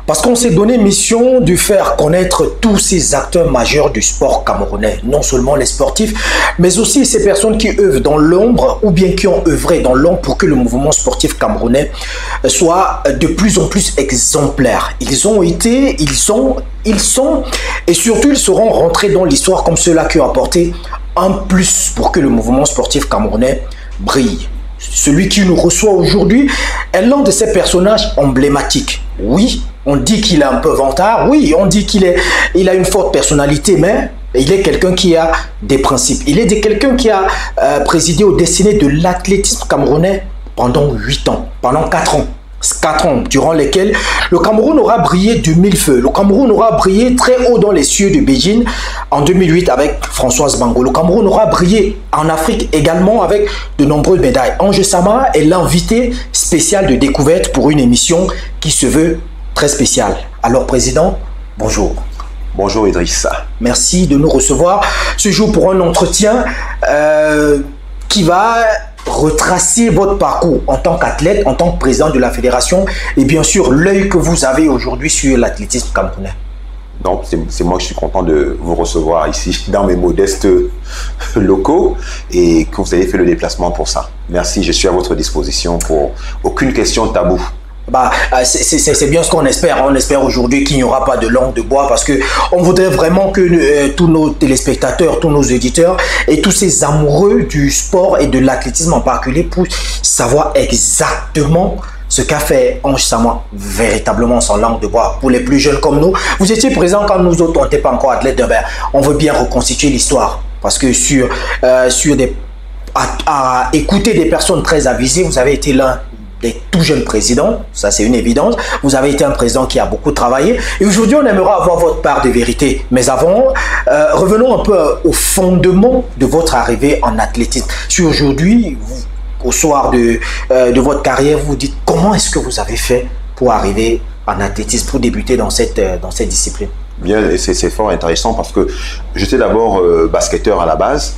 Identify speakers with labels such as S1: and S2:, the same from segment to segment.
S1: Parce qu'on s'est donné mission de faire connaître tous ces acteurs majeurs du sport camerounais, non seulement les sportifs, mais aussi ces personnes qui œuvrent dans l'ombre ou bien qui ont œuvré dans l'ombre pour que le mouvement sportif camerounais soit de plus en plus exemplaire. Ils ont été, ils sont, et surtout ils seront rentrés dans l'histoire comme ceux-là qui ont apporté un plus pour que le mouvement sportif camerounais brille. Celui qui nous reçoit aujourd'hui est l'un de ces personnages emblématiques. Oui, on dit qu'il est un peu vantard. Oui, on dit qu'il a une forte personnalité, mais il est quelqu'un qui a des principes. Il est quelqu'un qui a présidé aux destinées de l'athlétisme camerounais pendant 8 ans, pendant 4 ans. 4 ans durant lesquels le Cameroun aura brillé de mille feux. Le Cameroun aura brillé très haut dans les cieux de Beijing en 2008 avec Françoise Bango. Le Cameroun aura brillé en Afrique également avec de nombreuses médailles. Ange Sama est l'invité spécial de découverte pour une émission qui se veut très spéciale. Alors Président, bonjour.
S2: Bonjour Idrissa.
S1: Merci de nous recevoir ce jour pour un entretien qui va retracer votre parcours en tant qu'athlète, en tant que président de la fédération et bien sûr l'œil que vous avez aujourd'hui sur l'athlétisme camerounais.
S2: Donc c'est moi que je suis content de vous recevoir ici dans mes modestes locaux et que vous ayez fait le déplacement pour ça. Merci, je suis à votre disposition pour aucune question tabou.
S1: Bah, c'est bien ce qu'on espère. On espère aujourd'hui qu'il n'y aura pas de langue de bois parce que on voudrait vraiment que tous nos téléspectateurs, tous nos éditeurs et tous ces amoureux du sport et de l'athlétisme en particulier puissent savoir exactement ce qu'a fait Ange Sama véritablement sans langue de bois. Pour les plus jeunes comme nous, vous étiez présents quand nous autres on n'était pas encore athlètes. Ben, on veut bien reconstituer l'histoire parce que à écouter des personnes très avisées, vous avez été l'un des tout jeunes présidents, ça c'est une évidence. Vous avez été un président qui a beaucoup travaillé et aujourd'hui on aimerait avoir votre part de vérité. Mais avant, revenons un peu au fondement de votre arrivée en athlétisme. Si aujourd'hui, au soir de votre carrière, vous vous dites comment est-ce que vous avez fait pour arriver en athlétisme, pour débuter dans cette discipline?
S2: Bien, c'est fort intéressant parce que j'étais d'abord basketteur à la base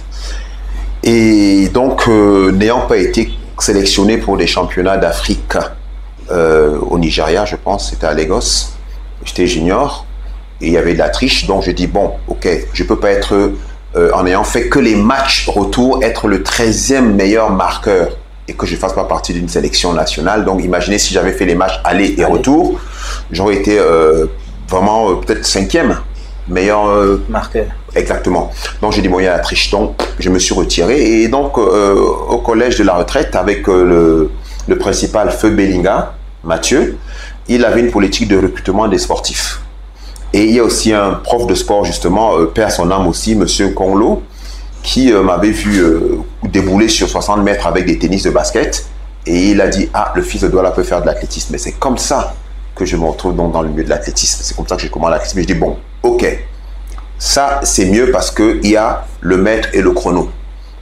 S2: et donc n'ayant pas été sélectionné pour des championnats d'Afrique au Nigeria, je pense, c'était à Lagos. J'étais junior et il y avait de la triche, donc je dis bon, ok, je peux pas être, en ayant fait que les matchs retour, être le 13e meilleur marqueur et que je fasse pas partie d'une sélection nationale. Donc imaginez si j'avais fait les matchs aller et retour, j'aurais été vraiment peut-être 5e meilleur
S1: marqueur.
S2: Exactement. Donc j'ai dit bon, il y a la triche, donc je me suis retiré et donc au collège de la retraite avec le principal Feu Bellinga, Mathieu, il avait une politique de recrutement des sportifs. Et il y a aussi un prof de sport justement, père son âme aussi, Monsieur Konglo, qui m'avait vu débouler sur 60 mètres avec des tennis de basket et il a dit ah, le fils de Douala peut faire de l'athlétisme. Mais c'est comme ça que je me retrouve donc dans le milieu de l'athlétisme. C'est comme ça que j'ai commencé l'athlétisme. Je dis bon, ok. Ça, c'est mieux parce qu'il y a le mètre et le chrono.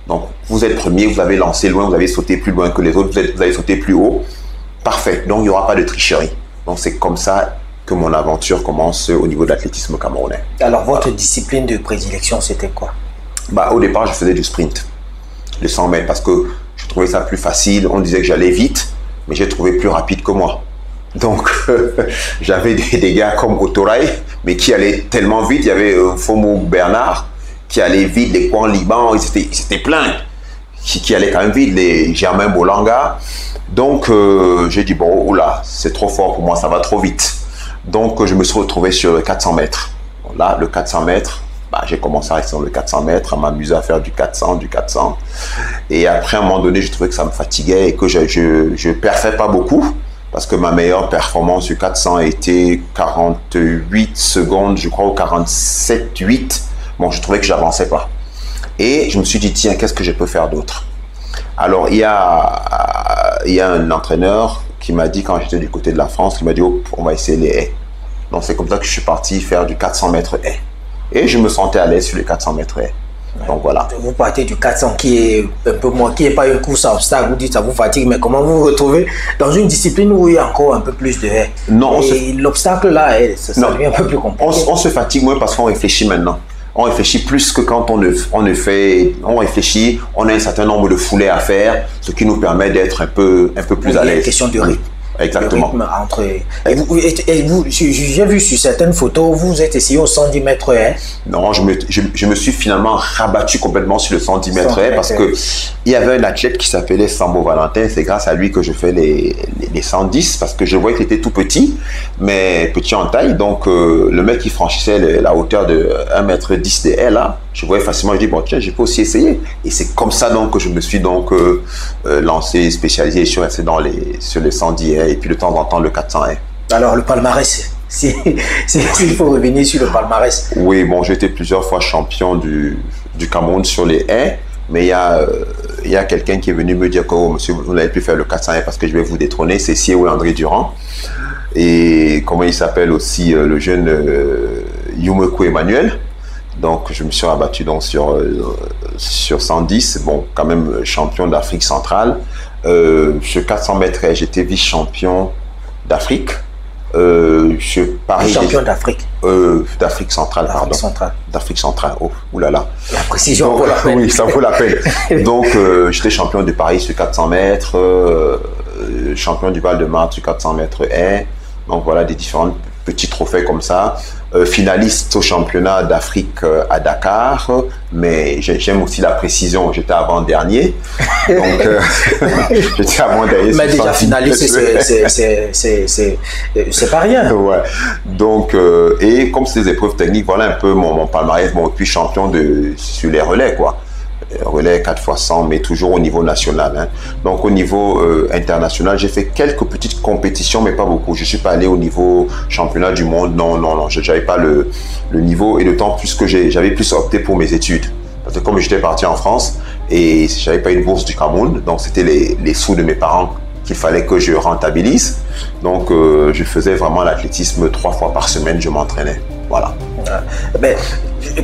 S2: Donc, vous êtes premier, vous avez lancé loin, vous avez sauté plus loin que les autres, vous avez sauté plus haut. Parfait. Donc, il n'y aura pas de tricherie. Donc, c'est comme ça que mon aventure commence au niveau de l'athlétisme camerounais.
S1: Alors, votre discipline de prédilection, c'était quoi?
S2: Bah, au départ, je faisais du sprint, le 100 mètres, parce que je trouvais ça plus facile. On disait que j'allais vite, mais j'ai trouvé plus rapide que moi. Donc, j'avais des gars comme Otoraï, mais qui allaient tellement vite. Il y avait Fomo Bernard, qui allait vite, les Kwan Liban, ils étaient pleins, qui allaient quand même vite, les Germain Bolanga. Donc, j'ai dit, bon, oula, c'est trop fort pour moi, ça va trop vite. Donc, je me suis retrouvé sur le 400 mètres. Là, le 400 mètres, bah, j'ai commencé à rester sur le 400 mètres, à m'amuser à faire du 400. Et après, à un moment donné, je trouvais que ça me fatiguait et que je ne perfais pas beaucoup. Parce que ma meilleure performance sur 400 a été 48 secondes, je crois, ou 47,8. Bon, je trouvais que je n'avançais pas. Et je me suis dit, tiens, qu'est-ce que je peux faire d'autre? Alors, il y a un entraîneur qui m'a dit, quand j'étais du côté de la France, qui m'a dit, oh, on va essayer les haies. Donc, c'est comme ça que je suis parti faire du 400 mètres haies. Et je me sentais à l'aise sur les 400 mètres haies. Donc voilà.
S1: Vous partez du 400 qui est un peu moins, qui n'est pas une course à obstacles, vous dites ça vous fatigue, mais comment vous vous retrouvez dans une discipline où il y a encore un peu plus de haies? Non. Et l'obstacle là, ça devient un peu plus compliqué.
S2: On se fatigue moins parce qu'on réfléchit maintenant. On réfléchit plus que quand on réfléchit, on a un certain nombre de foulées à faire, ce qui nous permet d'être un peu plus à l'aise.
S1: Il y a une question de rythme.
S2: Exactement.
S1: Le rythme entre... Et vous, j'ai vu sur certaines photos, vous êtes essayé au 110 mètres haies.
S2: Non, je me suis finalement rabattu complètement sur le 110 mètres haies parce que il y avait un athlète qui s'appelait Sambo Valentin. C'est grâce à lui que je fais les 110 parce que je voyais qu'il était tout petit, mais petit en taille. Donc, le mec qui franchissait la hauteur de 1,10 m de haie, là, je voyais facilement, je dis, bon, tiens, je peux aussi essayer. Et c'est comme ça donc que je me suis donc lancé, spécialisé sur les 110 haies et puis de temps en temps le 400 haies.
S1: Alors, le palmarès, s'il faut revenir sur le palmarès.
S2: Oui, bon, j'ai été plusieurs fois champion du Cameroun sur les haies, mais il y a quelqu'un qui est venu me dire que, oh, monsieur, vous n'avez plus faire le 400 haies parce que je vais vous détrôner, c'est Siéwé André Durand. Et comment il s'appelle aussi, le jeune Yumekou Emmanuel. Donc, je me suis rabattu donc sur 110, bon, quand même champion d'Afrique centrale. Sur 400 mètres, j'étais vice-champion d'Afrique.
S1: Champion d'Afrique.
S2: D'Afrique centrale, pardon. D'Afrique centrale, oh, oulala.
S1: La précision vaut la peine.
S2: Oui, ça vaut la peine. Donc, j'étais champion de Paris sur 400 mètres, champion du Val-de-Marne sur 400 mètres haies. Donc, voilà, des différents petits trophées comme ça. Finaliste au championnat d'Afrique à Dakar, mais j'aime aussi la précision, j'étais avant-dernier. Donc, j'étais avant-dernier.
S1: Mais déjà finaliste, c'est pas rien.
S2: Ouais. Donc, et comme c'est des épreuves techniques, voilà un peu mon palmarès, et puis champion sur les relais, quoi. Relais 4x100, mais toujours au niveau national. Hein. Donc au niveau international, j'ai fait quelques petites compétitions, mais pas beaucoup. Je ne suis pas allé au niveau championnat du monde. Non, je n'avais pas le niveau, et d'autant plus que j'avais plus opté pour mes études. Parce que comme j'étais parti en France, et je n'avais pas une bourse du Cameroun, donc c'était les sous de mes parents qu'il fallait que je rentabilise. Donc je faisais vraiment l'athlétisme 3 fois par semaine, je m'entraînais. Voilà.
S1: Mais,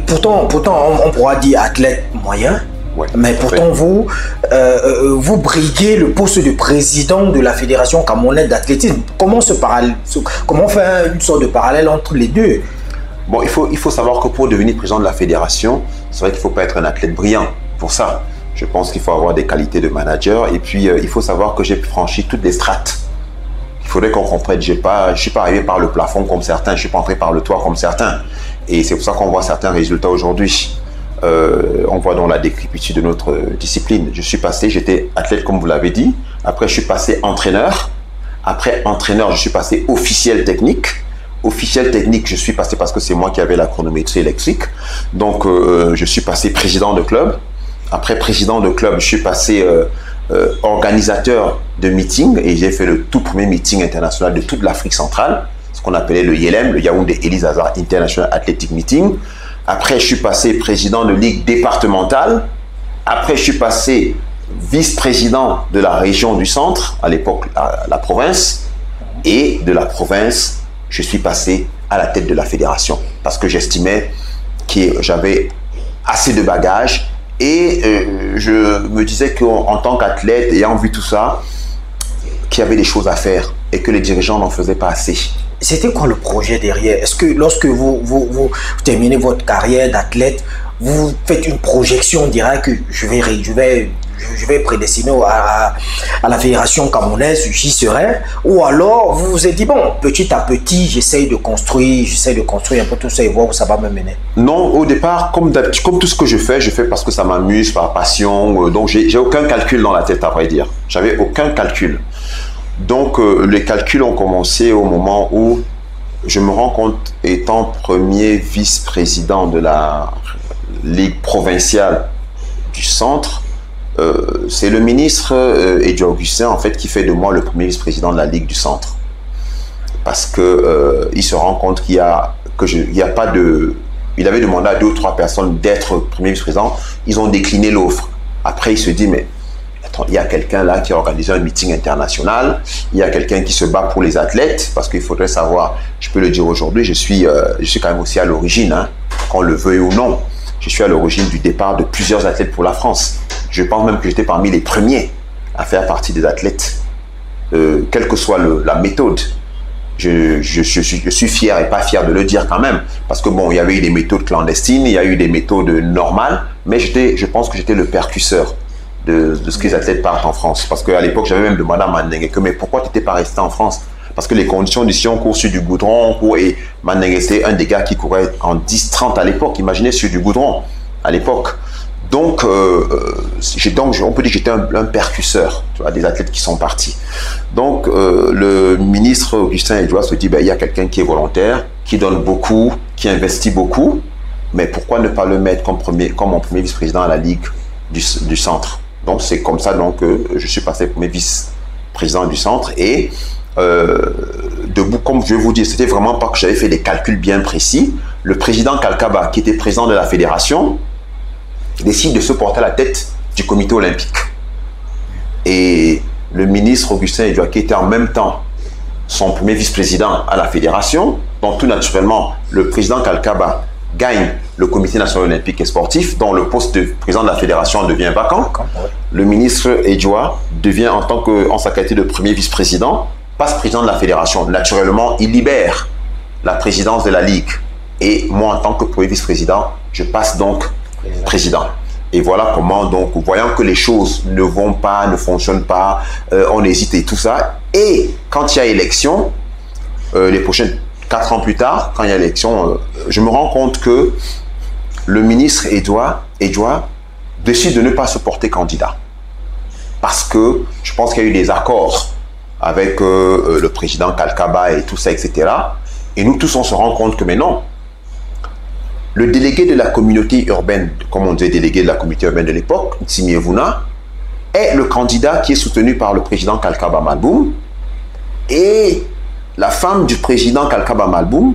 S1: pourtant, on pourra dire athlète moyen. Ouais, mais pourtant, vous briguez le poste de président de la Fédération camerounaise d'athlétisme. Comment faire une sorte de parallèle entre les deux?
S2: Bon, il faut savoir que pour devenir président de la fédération, c'est vrai qu'il ne faut pas être un athlète brillant pour ça. Je pense qu'il faut avoir des qualités de manager. Et puis, il faut savoir que j'ai franchi toutes les strates. Il faudrait qu'on comprenne. Je ne suis pas arrivé par le plafond comme certains. Je ne suis pas entré par le toit comme certains. Et c'est pour ça qu'on voit certains résultats aujourd'hui. On voit dans la décrépitude de notre discipline. J'étais athlète comme vous l'avez dit. Après, je suis passé entraîneur. Après entraîneur, je suis passé officiel technique. Officiel technique, je suis passé parce que c'est moi qui avais la chronométrie électrique. Donc, je suis passé président de club. Après président de club, je suis passé organisateur de meeting et j'ai fait le tout premier meeting international de toute l'Afrique centrale, ce qu'on appelait le YELEM, le Yaoundé Elie Hazard International Athletic Meeting. Après, je suis passé président de ligue départementale. Après, je suis passé vice-président de la région du centre, à l'époque la province. Et de la province, je suis passé à la tête de la fédération parce que j'estimais que j'avais assez de bagages et je me disais qu'en tant qu'athlète, ayant vu tout ça, qu'il y avait des choses à faire et que les dirigeants n'en faisaient pas assez.
S1: C'était quoi le projet derrière? Est-ce que lorsque vous terminez votre carrière d'athlète, vous faites une projection, on dirait que je vais prédestiner à la fédération camerounaise, j'y serai, ou alors vous vous êtes dit, bon, petit à petit, j'essaye de construire un peu tout ça et voir où ça va me mener?
S2: Non, au départ, comme tout ce que je fais parce que ça m'amuse, par passion, donc j'ai aucun calcul dans la tête, à vrai dire. J'avais aucun calcul. Donc, les calculs ont commencé au moment où je me rends compte, étant premier vice-président de la Ligue provinciale du centre, c'est le ministre Edouard Augustin, en fait, qui fait de moi le premier vice-président de la Ligue du centre. Parce que il se rend compte il avait demandé à 2 ou 3 personnes d'être premier vice-président. Ils ont décliné l'offre. Après, il se dit, mais il y a quelqu'un là qui a organisé un meeting international, il y a quelqu'un qui se bat pour les athlètes, parce qu'il faudrait savoir, je peux le dire aujourd'hui, je suis quand même aussi à l'origine, hein, qu'on le veuille ou non, je suis à l'origine du départ de plusieurs athlètes pour la France. Je pense même que j'étais parmi les premiers à faire partie des athlètes, quelle que soit la méthode. Je suis fier et pas fier de le dire quand même, parce que bon, il y avait eu des méthodes clandestines, il y a eu des méthodes normales, mais je pense que j'étais le percusseur de ce que les athlètes partent en France. Parce qu'à l'époque, j'avais même demandé à Mandingue que, mais pourquoi tu n'étais pas resté en France? Parce que les conditions d'ici, on court sur du goudron, et Mandingue, c'est un des gars qui courait en 10-30 à l'époque, imaginez, sur du goudron, à l'époque. Donc, on peut dire que j'étais un percusseur, tu vois, des athlètes qui sont partis. Donc, le ministre Augustin Edouard se dit, ben, il y a quelqu'un qui est volontaire, qui donne beaucoup, qui investit beaucoup, mais pourquoi ne pas le mettre comme mon premier vice-président à la Ligue du Centre? Donc, c'est comme ça donc, que je suis passé premier vice-président du Centre. Et debout, comme je vais vous dire, c'était vraiment pas que j'avais fait des calculs bien précis. Le président Kalkaba, qui était président de la fédération, décide de se porter à la tête du comité olympique. Et le ministre Augustin Edouard, qui était en même temps son premier vice-président à la fédération, donc tout naturellement, le président Kalkaba gagne le comité national olympique et sportif, dont le poste de président de la fédération devient vacant. Le ministre Edouard devient, en sa qualité de premier vice-président, passe président de la fédération. Naturellement, il libère la présidence de la Ligue. Et moi, en tant que premier vice-président, je passe donc président. Et voilà comment, donc, voyant que les choses ne vont pas, ne fonctionnent pas, on hésite et tout ça. Et quand il y a élection, les prochaines 4 ans plus tard, quand il y a élection, je me rends compte que le ministre Edouard décide de ne pas se porter candidat. Parce que je pense qu'il y a eu des accords avec le président Kalkaba et tout ça, etc. Et nous tous, on se rend compte que, mais non, le délégué de la communauté urbaine, comme on disait délégué de la communauté urbaine de l'époque, Tsimievuna, est le candidat qui est soutenu par le président Kalkaba Malboum. Et la femme du président Kalkaba Malboum,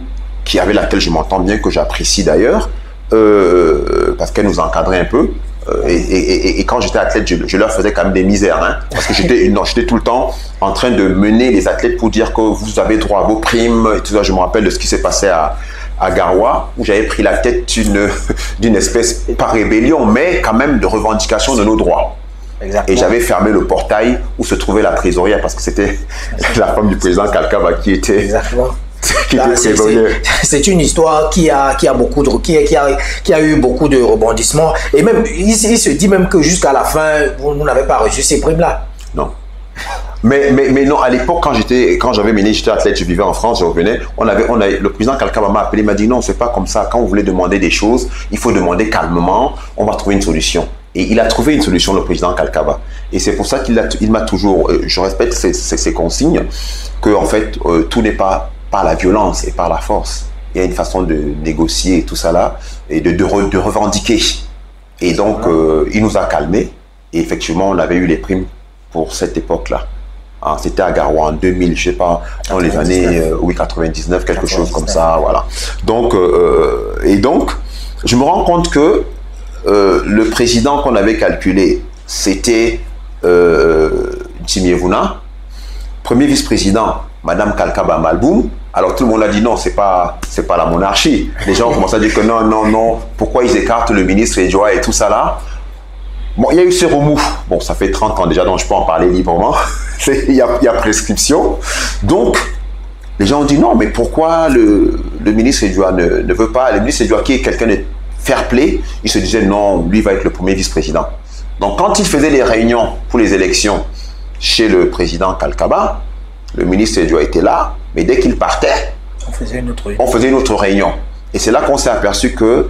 S2: avec laquelle je m'entends bien, que j'apprécie d'ailleurs, parce qu'elle nous encadrait un peu, et quand j'étais athlète, je leur faisais quand même des misères, hein, parce que j'étais tout le temps en train de mener les athlètes pour dire que vous avez droit à vos primes, et tout ça. Je me rappelle de ce qui s'est passé à Garoua, où j'avais pris la tête d'une espèce, pas rébellion, mais quand même de revendication de nos droits. Exactement. Et j'avais fermé le portail où se trouvait la trésorière, parce que c'était la femme du président Kalkaba qui était... Exactement.
S1: C'est une histoire qui a eu beaucoup de rebondissements. Et même, il se dit même que jusqu'à la fin, vous n'avez pas reçu ces primes-là.
S2: Non. Mais non, à l'époque, quand j'avais mené, j'étais athlète, je vivais en France, je revenais, le président Kalkaba m'a appelé, il m'a dit non, c'est pas comme ça. Quand vous voulez demander des choses, il faut demander calmement, on va trouver une solution. Et il a trouvé une solution, le président Kalkaba. Et c'est pour ça qu'il m'a toujours, je respecte ses consignes, que en fait, tout n'est pas par la violence et par la force. Il y a une façon de négocier tout ça là, et de revendiquer. Et donc, il nous a calmés. Et effectivement, on avait eu les primes pour cette époque-là. C'était à Garoua en 2000, je sais pas, dans les années 99, quelque chose comme ça, voilà. Donc, je me rends compte que le président qu'on avait calculé, c'était Tsimievuna, premier vice-président, Madame Kalkaba Malboum. Alors tout le monde a dit non, c'est pas la monarchie. Les gens ont commencé à dire que non, pourquoi ils écartent le ministre Edouard et tout ça là. Bon, il y a eu ce remous. Bon, ça fait 30 ans déjà, donc je peux en parler librement. Il y a prescription. Donc, les gens ont dit non, mais pourquoi le ministre Edouard ne veut pas. Le ministre Edouard, qui est quelqu'un de fair play, il se disait non, lui va être le premier vice-président. Donc, quand il faisait les réunions pour les élections chez le président Kalkaba, le ministre Edouard était là, mais dès qu'il partait, on faisait une autre réunion. Et c'est là qu'on s'est aperçu que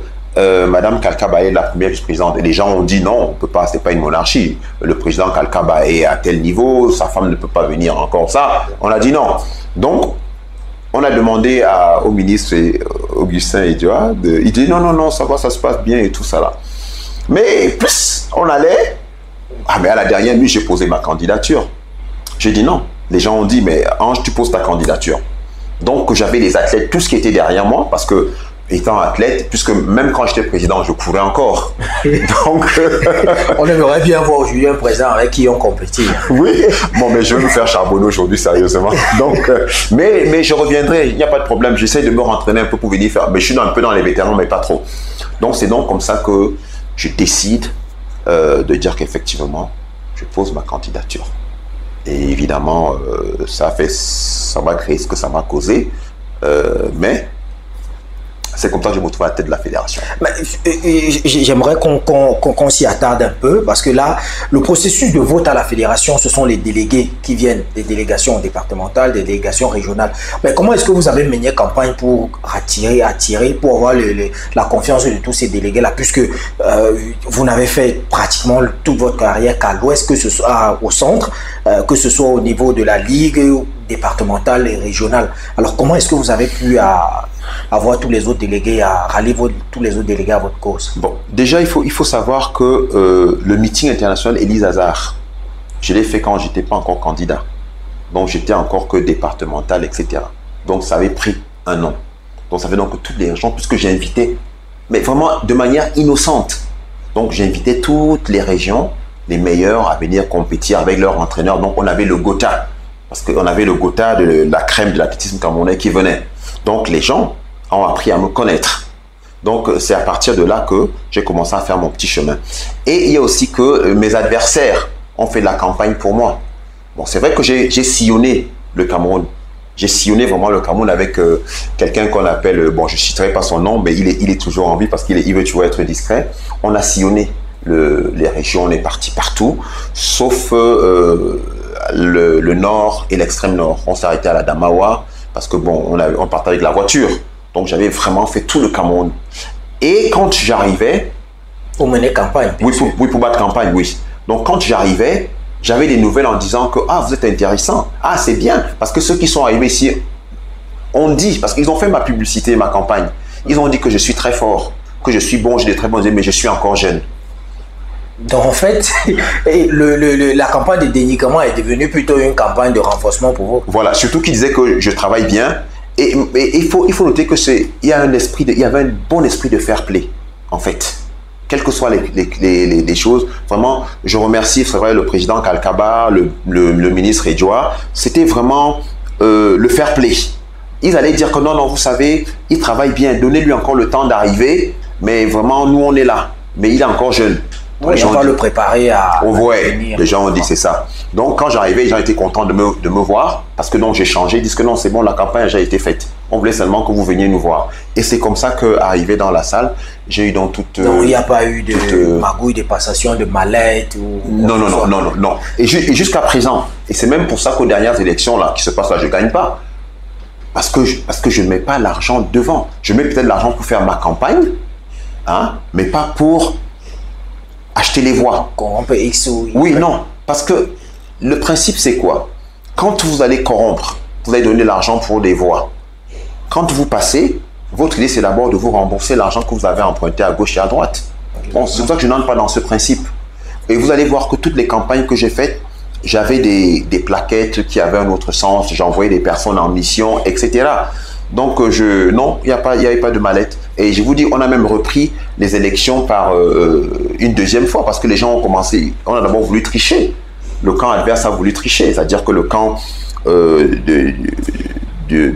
S2: Madame Kalkaba est la première vice-présidente. Et les gens ont dit non, on peut pas, c'est pas une monarchie. Le président Kalkaba est à tel niveau, sa femme ne peut pas venir encore ça. On a dit non. Donc, on a demandé au ministre Augustin Edouard, il dit non, ça va, ça se passe bien et tout ça là. Mais plus on allait, mais à la dernière nuit, j'ai posé ma candidature. J'ai dit non. Les gens ont dit, mais Ange, tu poses ta candidature. Donc, j'avais les athlètes, tout ce qui était derrière moi, parce que, étant athlète, puisque même quand j'étais président, je courais encore. Donc,
S1: on aimerait bien voir aujourd'hui un président avec qui on compétit.
S2: Oui, bon, mais je vais me faire charbonner aujourd'hui, sérieusement. Donc, mais je reviendrai, il n'y a pas de problème. J'essaie de me rentraîner un peu pour venir faire, mais je suis un peu dans les vétérans, mais pas trop. Donc, c'est donc comme ça que je décide de dire qu'effectivement, je pose ma candidature. Et évidemment, ça m'a créé ce que ça m'a causé. Mais C'est comme ça que je me retrouve à la tête de la fédération.
S1: J'aimerais qu'on s'y attarde un peu, parce que là, le processus de vote à la fédération, ce sont les délégués qui viennent des délégations départementales, des délégations régionales. Mais comment est-ce que vous avez mené campagne pour attirer, pour avoir la confiance de tous ces délégués-là, puisque vous n'avez fait pratiquement toute votre carrière qu'à l'ouest, que ce soit au centre, que ce soit au niveau de la ligue départementale et régionale. Alors comment est-ce que vous avez pu avoir tous les autres délégués, à rallier tous les autres délégués à votre cause?
S2: Bon, déjà, il faut savoir que le meeting international Élise Hazard, je l'ai fait quand je n'étais pas encore candidat. Donc, j'étais encore que départemental, etc. Donc, ça avait pris un an. Donc, ça fait donc que toutes les régions, puisque j'ai invité, mais vraiment de manière innocente. Donc, j'ai invité toutes les régions, les meilleurs, à venir compétir avec leurs entraîneurs. Donc, on avait le Gotha, parce qu'on avait le Gotha de la crème de l'athlétisme camerounais qui venait. Donc, les gens ont appris à me connaître. Donc, c'est à partir de là que j'ai commencé à faire mon petit chemin. Et il y a aussi que mes adversaires ont fait de la campagne pour moi. Bon, c'est vrai que j'ai sillonné le Cameroun. J'ai sillonné vraiment le Cameroun avec quelqu'un qu'on appelle, bon, je ne citerai pas son nom, mais il est toujours en vie parce qu'il veut toujours être discret. On a sillonné les régions, on est parti partout, sauf le nord et l'extrême nord. On s'est arrêté à la Damawa parce que bon, on partait avec la voiture. Donc j'avais vraiment fait tout le Cameroun. Et quand j'arrivais...
S1: Pour mener campagne.
S2: Oui, pour battre campagne, oui. Donc quand j'arrivais, j'avais des nouvelles en disant que ah, vous êtes intéressant, ah, c'est bien. Parce que ceux qui sont arrivés ici ont dit, parce qu'ils ont fait ma publicité, ma campagne, ils ont dit que je suis très fort, que je suis bon, j'ai des très bons amis, mais je suis encore jeune.
S1: Donc en fait, la campagne de dénigrement est devenue plutôt une campagne de renforcement pour vous.
S2: Voilà, surtout qu'ils disaient que je travaille bien. Et il faut noter que il y avait un bon esprit de fair play, en fait. Quelles que soient les choses, vraiment, je remercie, c'est vrai, le président Kalkaba, le ministre Edjoa. C'était vraiment le fair play. Ils allaient dire que non, non, vous savez, il travaille bien, donnez-lui encore le temps d'arriver, mais vraiment, nous, on est là. Mais il est encore jeune.
S1: Oui, on va le préparer à
S2: venir. Les gens ont dit c'est ça. Donc quand j'arrivais, les gens étaient contents de me voir parce que donc j'ai changé. Ils disent que non, c'est bon, la campagne a déjà été faite. On voulait seulement que vous veniez nous voir. Et c'est comme ça qu'arrivé dans la salle, j'ai eu donc toute...
S1: Donc il n'y a pas eu de magouille, de passation de mallettes ou...
S2: Non. Et jusqu'à présent, et c'est même pour ça qu'aux dernières élections là, qui se passent là, je ne gagne pas. Parce que je ne mets pas l'argent devant. Je mets peut-être l'argent pour faire ma campagne, hein, mais pas pour... acheter les voix.
S1: Corrompre X ou Y.
S2: Oui, non. Parce que le principe, c'est quoi? Quand vous allez corrompre, vous allez donner l'argent pour des voix. Quand vous passez, votre idée, c'est d'abord de vous rembourser l'argent que vous avez emprunté à gauche et à droite. Bon, c'est pour ça que je n'entre pas dans ce principe. Et vous allez voir que toutes les campagnes que j'ai faites, j'avais des plaquettes qui avaient un autre sens. J'envoyais des personnes en mission, etc. Donc, non, il n'y avait pas de mallette. Et je vous dis, on a même repris les élections par une deuxième fois parce que les gens ont commencé, on a d'abord voulu tricher. Le camp adverse a voulu tricher, c'est-à-dire que le camp de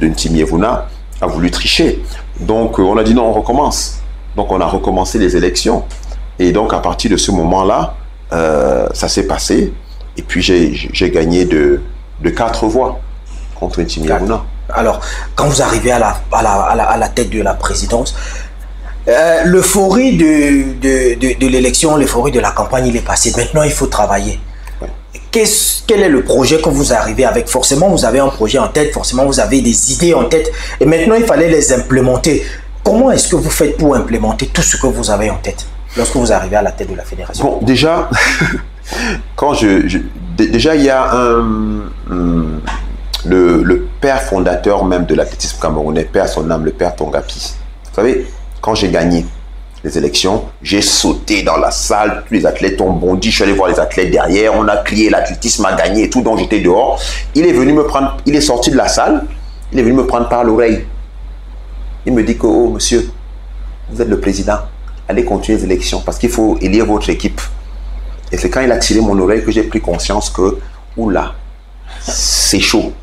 S2: Ntimiévouna a voulu tricher. Donc, on a dit non, on recommence. Donc, on a recommencé les élections. Et donc, à partir de ce moment-là, ça s'est passé. Et puis, j'ai gagné de 4 voix contre Ntimiévouna.
S1: Alors, quand vous arrivez à la tête de la présidence, l'euphorie de l'élection, l'euphorie de la campagne, il est passé. Maintenant, il faut travailler.
S2: Ouais.
S1: Quel est le projet que vous arrivez avec? Forcément, vous avez un projet en tête, forcément, vous avez des idées en tête. Et maintenant, il fallait les implémenter. Comment est-ce que vous faites pour implémenter tout ce que vous avez en tête lorsque vous arrivez à la tête de la fédération?
S2: Bon, déjà, déjà, il y a le père fondateur même de l'athlétisme camerounais, père son âme, le père Tongapi. Vous savez, quand j'ai gagné les élections, j'ai sauté dans la salle, tous les athlètes ont bondi, je suis allé voir les athlètes derrière, on a crié, l'athlétisme a gagné et tout, donc j'étais dehors. Il est venu me prendre, il est sorti de la salle, il est venu me prendre par l'oreille. Il me dit que, oh monsieur, vous êtes le président, allez continuer les élections parce qu'il faut élire votre équipe. Et c'est quand il a tiré mon oreille que j'ai pris conscience que, oula, c'est chaud.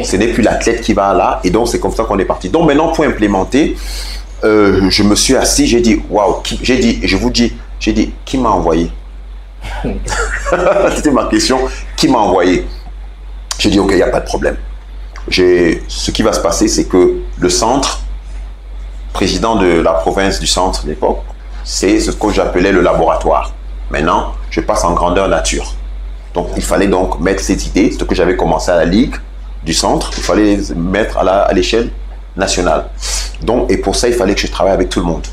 S2: Ce n'est plus l'athlète qui va là, et donc c'est comme ça qu'on est parti. Donc maintenant, pour implémenter, je me suis assis, j'ai dit, waouh, j'ai dit, qui m'a envoyé? C'était ma question, qui m'a envoyé? J'ai dit, ok, il n'y a pas de problème. Ce qui va se passer, c'est que le centre président de la province du centre de l'époque, c'est ce que j'appelais le laboratoire. Maintenant, je passe en grandeur nature. Donc, il fallait donc mettre cette idée, ce que j'avais commencé à la Ligue du centre, il fallait les mettre à l'échelle nationale. Donc, et pour ça, il fallait que je travaille avec tout le monde.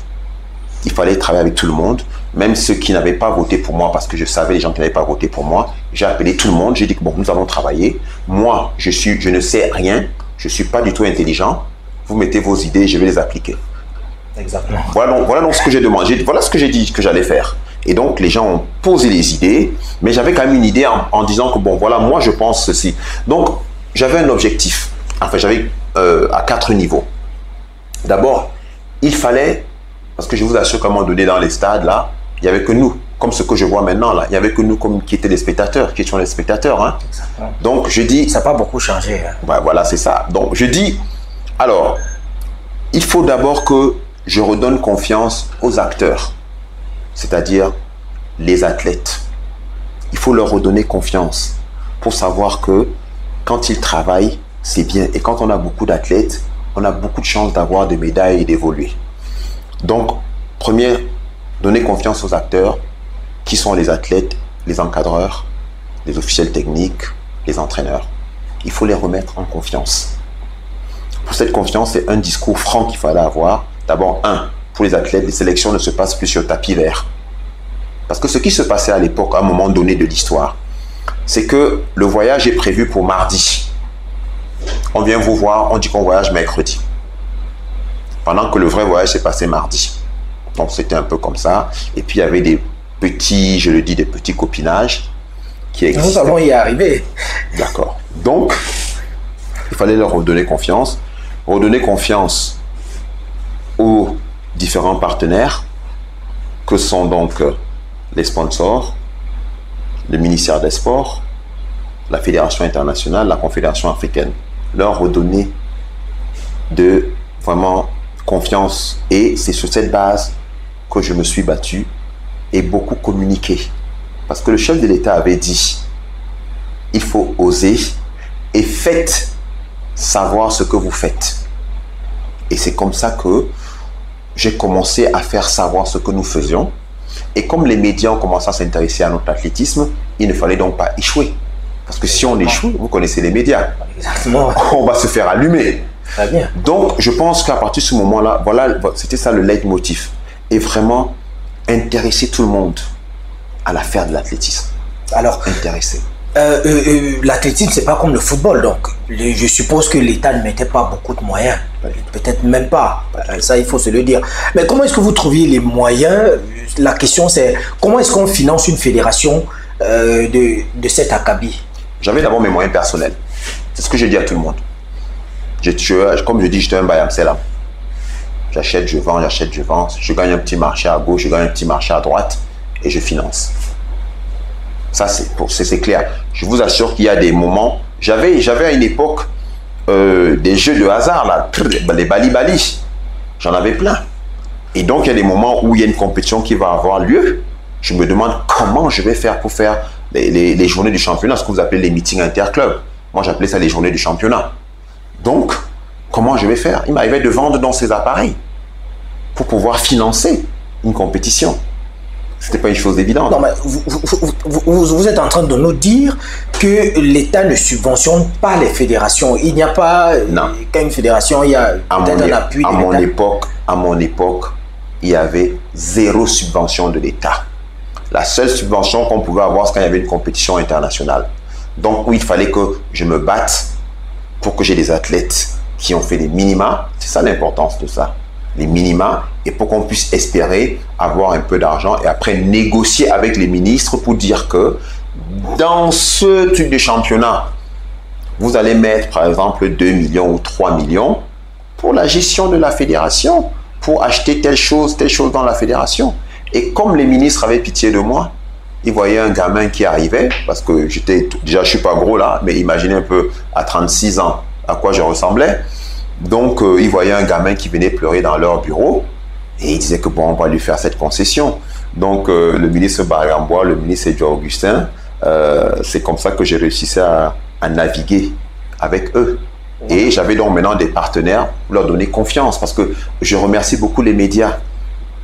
S2: Il fallait travailler avec tout le monde, même ceux qui n'avaient pas voté pour moi, parce que je savais les gens qui n'avaient pas voté pour moi. J'ai appelé tout le monde, j'ai dit que bon, nous allons travailler. Moi, je ne sais rien, je ne suis pas du tout intelligent. Vous mettez vos idées, je vais les appliquer.
S1: Exactement.
S2: Voilà donc ce que j'ai demandé, voilà ce que j'ai dit que j'allais faire. Et donc, les gens ont posé les idées, mais j'avais quand même une idée en disant que bon, voilà, moi, je pense ceci. Donc, j'avais un objectif. Enfin, j'avais à 4 niveaux. D'abord, il fallait, parce que je vous assure qu'à un moment donné, dans les stades, là, il n'y avait que nous, comme ce que je vois maintenant, là. Il n'y avait que nous qui étaient des spectateurs, qui étions les spectateurs. Hein. Donc, je dis...
S1: Ça n'a pas beaucoup changé. Hein.
S2: Ouais, voilà, c'est ça. Donc, je dis, alors, il faut d'abord que je redonne confiance aux acteurs, c'est-à-dire les athlètes. Il faut leur redonner confiance pour savoir que quand ils travaillent, c'est bien. Et quand on a beaucoup d'athlètes, on a beaucoup de chances d'avoir des médailles et d'évoluer. Donc, première, donner confiance aux acteurs qui sont les athlètes, les encadreurs, les officiels techniques, les entraîneurs. Il faut les remettre en confiance. Pour cette confiance, c'est un discours franc qu'il fallait avoir. D'abord, pour les athlètes, les sélections ne se passent plus sur tapis vert. Parce que ce qui se passait à l'époque, à un moment donné de l'histoire, c'est que le voyage est prévu pour mardi. On vient vous voir, on dit qu'on voyage mercredi. Pendant que le vrai voyage s'est passé mardi. Donc c'était un peu comme ça. Et puis il y avait des petits, je le dis, des petits copinages qui existaient.
S1: Nous allons y arriver.
S2: D'accord. Donc, il fallait leur redonner confiance aux différents partenaires que sont donc les sponsors, le ministère des Sports, la Fédération internationale, la Confédération africaine. Leur redonner de vraiment confiance. Et c'est sur cette base que je me suis battu et beaucoup communiqué. Parce que le chef de l'État avait dit, il faut oser et faites savoir ce que vous faites. Et c'est comme ça que j'ai commencé à faire savoir ce que nous faisions. Et comme les médias ont commencé à s'intéresser à notre athlétisme, il ne fallait donc pas échouer. Parce que si on échoue, vous connaissez les médias.
S1: Exactement.
S2: On va se faire allumer.
S1: Très bien.
S2: Donc, je pense qu'à partir de ce moment-là, voilà, c'était ça le leitmotiv. Et vraiment, intéresser tout le monde à l'affaire de l'athlétisme.
S1: Alors,
S2: intéresser.
S1: L'athlétisme, c'est pas comme le football, donc je suppose que l'État ne mettait pas beaucoup de moyens, peut-être même pas, ça il faut se le dire. Mais comment est-ce que vous trouviez les moyens? La question c'est, comment est-ce qu'on finance une fédération de cet acabit?
S2: J'avais d'abord mes moyens personnels, c'est ce que j'ai dit à tout le monde. Comme je dis, j'étais un Bayam Selam. J'achète, je vends, j'achète, je vends, je gagne un petit marché à gauche, je gagne un petit marché à droite et je finance. Ça, c'est clair. Je vous assure qu'il y a des moments... J'avais à une époque des jeux de hasard, là, les bali-bali. J'en avais plein. Et donc, il y a des moments où il y a une compétition qui va avoir lieu. Je me demande comment je vais faire pour faire les journées du championnat, ce que vous appelez les meetings interclubs. Moi, j'appelais ça les journées du championnat. Donc, comment je vais faire? Il m'arrivait de vendre dans ces appareils pour pouvoir financer une compétition. C'était pas une chose évidente.
S1: Non, mais vous êtes en train de nous dire que l'État ne subventionne pas les fédérations. Il n'y a pas qu'à une fédération, il y a peut-être un appui de l'État.
S2: À mon époque, il y avait 0 subvention de l'État. La seule subvention qu'on pouvait avoir, c'est quand il y avait une compétition internationale. Donc, où il fallait que je me batte pour que j'ai des athlètes qui ont fait des minima. C'est ça l'importance de ça. Les minima, et pour qu'on puisse espérer avoir un peu d'argent et après négocier avec les ministres pour dire que dans ce type de championnat, vous allez mettre par exemple 2 millions ou 3 millions pour la gestion de la fédération, pour acheter telle chose dans la fédération. Et comme les ministres avaient pitié de moi, ils voyaient un gamin qui arrivait, parce que déjà je suis pas gros là, mais imaginez un peu à 36 ans à quoi je ressemblais. Donc, ils voyaient un gamin qui venait pleurer dans leur bureau et ils disaient que bon, on va lui faire cette concession. Donc, le ministre Barambois, le ministre Edouard Augustin, c'est comme ça que j'ai réussi à naviguer avec eux. Et j'avais donc maintenant des partenaires pour leur donner confiance parce que je remercie beaucoup les médias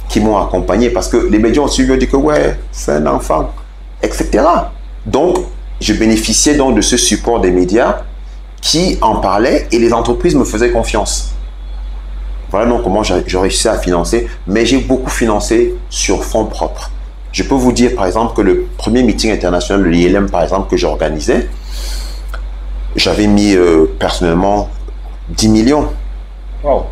S2: qui m'ont accompagné parce que les médias ont suivi, ont dit que ouais, c'est un enfant, etc. Donc, je bénéficiais donc de ce support des médias qui en parlaient et les entreprises me faisaient confiance. Voilà donc comment j'ai réussi à financer, mais j'ai beaucoup financé sur fonds propres. Je peux vous dire par exemple que le premier meeting international de l'ILM par exemple que j'organisais, j'avais mis personnellement 10 millions.
S1: Wow.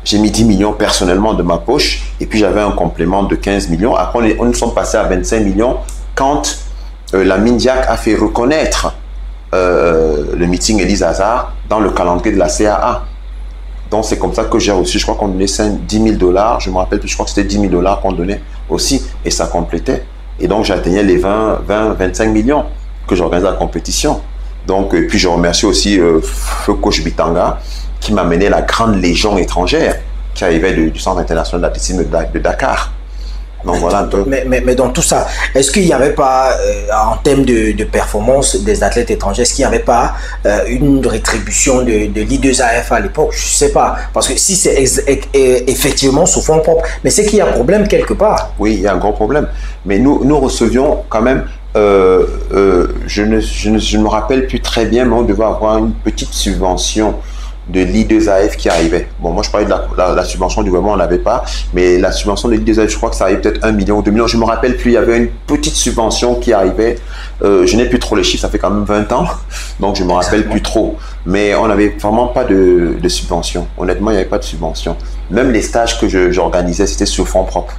S2: J'ai mis 10 millions personnellement de ma poche et puis j'avais un complément de 15 millions. Après, on nous sommes passés à 25 millions quand la Mindiac a fait reconnaître le meeting Élise Hazard dans le calendrier de la CAA. Donc, c'est comme ça que j'ai reçu, je crois qu'on donnait 10 000 $, je me rappelle plus, je crois que c'était 10 000 $ qu'on donnait aussi et ça complétait. Et donc, j'atteignais les 25 millions que j'organisais la compétition. Donc, puis je remercie aussi Feu Coach Bitanga qui m'a mené la grande légion étrangère qui arrivait du Centre international d'athlétisme de Dakar. Donc voilà.
S1: Mais dans tout ça, est-ce qu'il n'y avait pas, en termes de performance des athlètes étrangers, est-ce qu'il n'y avait pas une rétribution de l'I2AF à l'époque? Je ne sais pas. Parce que si c'est effectivement sous fonds propres, mais c'est qu'il y a un problème quelque part.
S2: Oui, il y a un gros problème. Mais nous recevions quand même, je ne me rappelle plus très bien, mais on devait avoir une petite subvention de l'I2AF qui arrivait. Bon, moi, je parlais de la subvention du gouvernement, on n'avait pas, mais la subvention de l'I2AF, je crois que ça arrivait peut-être 1 million ou 2 millions. Je ne me rappelle plus, il y avait une petite subvention qui arrivait. Je n'ai plus trop les chiffres, ça fait quand même 20 ans, donc je ne me rappelle plus trop. Mais on n'avait vraiment pas de subvention. Honnêtement, il n'y avait pas de subvention. Même les stages que j'organisais, c'était sur fonds propres.